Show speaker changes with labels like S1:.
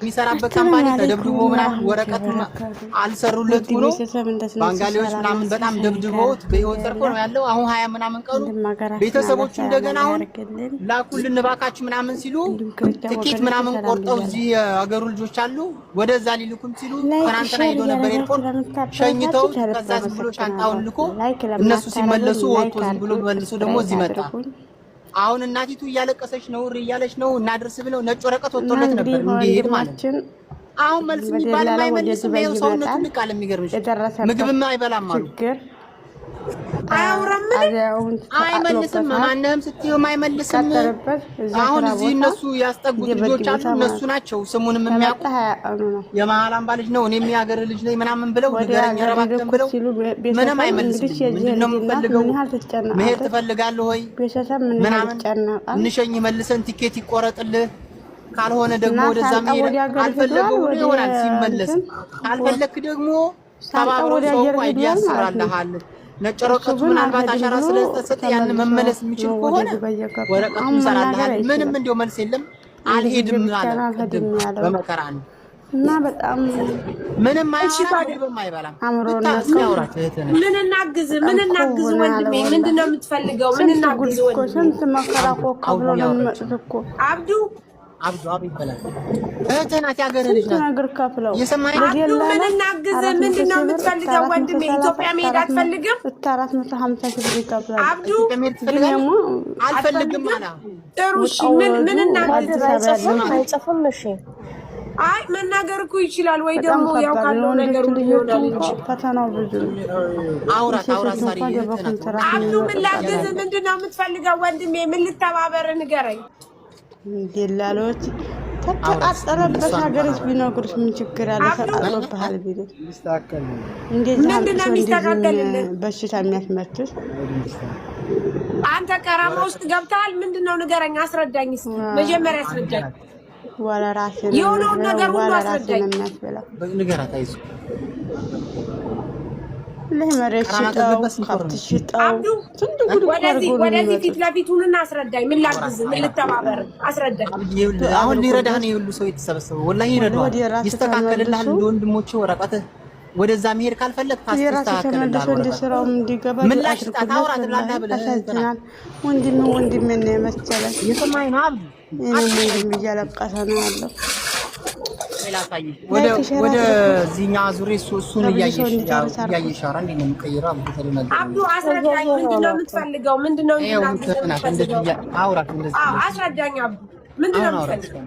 S1: የሚሰራበት ካምፓኒ ተደብድቦ ምናምን ወረቀቱ አልሰሩለት ሆኖ ባንጋሊዎች ምናምን በጣም ደብድበውት በህይወት ተርፎ ነው ያለው። አሁን 20 ምናምን ቀኑ ቤተሰቦቹ እንደገና አሁን ላኩልን እባካችሁ ምናምን ሲሉ ትኬት ምናምን ቆርጠው እዚህ አገሩ ልጆች አሉ ወደዛ ሊልኩም ሲሉ ትናንትና ሄዶ ነበር ኤርፖርት ሸኝተው ከዛ ዝም ብሎ ሻንጣውን ልኮ እነሱ ሲመለሱ ወጥቶ ዝም ብሎ መልሶ ደግሞ እዚህ መጣ። አሁን እናቲቱ እያለቀሰች ነው እያለች ነው እናድርስ ብለው ነጭ ወረቀት ወጥቶለት ነበር እንዲሄድ ማለት ነው። አሁን መልስ የሚባል ማይመልስም ነው ሰውነቱ ልቃል የሚገርምሽ ምግብም አይበላም አሉ አያውራም አይመልስም ማንንም ስትዩ ማይመልስም። አሁን እዚህ እነሱ ያስጠጉት ልጆች አሉ እነሱ ናቸው ስሙንም የሚያውቁ የማላም ባልጅ ነው እኔም ያገር ልጅ ነኝ ምናምን ብለው ንገረኝ ረባከም ብለው ምንም አይመልስም። ምንድነው የምፈልገው መሄድ ትፈልጋለህ ወይ ምናምን እንሸኝ መልሰን ቲኬት ይቆረጥልህ ካልሆነ ደግሞ ወደዛ መሄድ አልፈለገው ይሆናል ሲመለስ ካልፈለክ ደግሞ ተባብሮ ሰው አይዲያ ያሰራልሃል ነጭ ወረቀቱ ምናልባት አሻራ ስለተሰጠ ያን መመለስ የሚችል ከሆነ ወረቀቱን ሰራልሃል ምንም እንደው መልስ የለም አልሄድም ማለት በመከራ ነው
S2: እና በጣም
S1: ምንም አይባላም
S2: አምሮና
S3: ምን እናግዝ ወንድሜ ምንድነው የምትፈልገው ምን እናግዝ ወንድሜ
S2: ስንት መከራ እኮ ከብሎ ነው የሚመጡት
S3: አብዱ
S1: ይባላል እህትናት ያገር ልጅ ናት
S2: ነገር ከፍለው
S1: የሰማይ
S3: ምን እናግዝ ምንድነው የምትፈልገው ወንድሜ ኢትዮጵያ መሄድ አትፈልግም
S2: 450 ሺህ ይከፍላል
S3: አብዱ
S1: አልፈልግም አላ
S3: ጥሩሽ ምን እናግዝ
S4: አይጽፍም እሺ
S3: አይ መናገር እኮ ይችላል ወይ ደግሞ ያው ካለው ነገር ይሆናል
S2: ፈተናው ብዙ
S1: አውራት ሳሪ
S3: አብዱ ምን ላግዝ ምንድነው የምትፈልገው ወንድሜ ምን ልተባበር ንገረኝ
S2: ይላሎች ተቃጠለበት ሀገርስ ቢነግሩሽ ምን ችግር አለ ተቃጠለበት ቢሉ
S1: ይስተካከል
S3: ምንድነው የሚስተካከልልህ
S2: በሽታ የሚያስመትሽ
S3: አንተ ቀራማ ውስጥ ገብተሃል ምንድነው ንገረኝ አስረዳኝ እስኪ መጀመሪያ አስረዳኝ
S2: ወላ ራሴ
S3: የሆነውን ነገር ሁሉ አስረዳኝ
S1: ንገራት አይዞህ
S2: ለመረሽ
S3: አብዱ ወደዚህ ፊት ለፊቱን አስረዳኝ ምን ላግዝ ምን ልተባበር አስረዳኝ
S1: አሁን ሊረዳህ ነው ሁሉ ሰው የተሰበሰበው ወላሂ ይረዳዋል ይስተካከልልሃል ወንድሞቼ ወረቀት ወደዛ መሄድ ካልፈለክ
S2: ታስተካክልልሃል
S1: ምን ላሽ ታውራት ላላ ብለህ
S2: ወንድሜ ነው የመሰለኝ
S1: የሰማይ ነው አብዱ
S2: እኔም እያለቀሰ ነው ያለው
S1: ወደ ዚኛ ዙሪ እሱን እያየሽ አራ እንዴ ነው የሚቀየረው
S3: አብዱ አስረዳኝ ምንድነው የምትፈልገው ምንድነው
S1: አውራት እንደዚህ
S3: አስረዳኝ አብዱ ምንድነው የምትፈልገው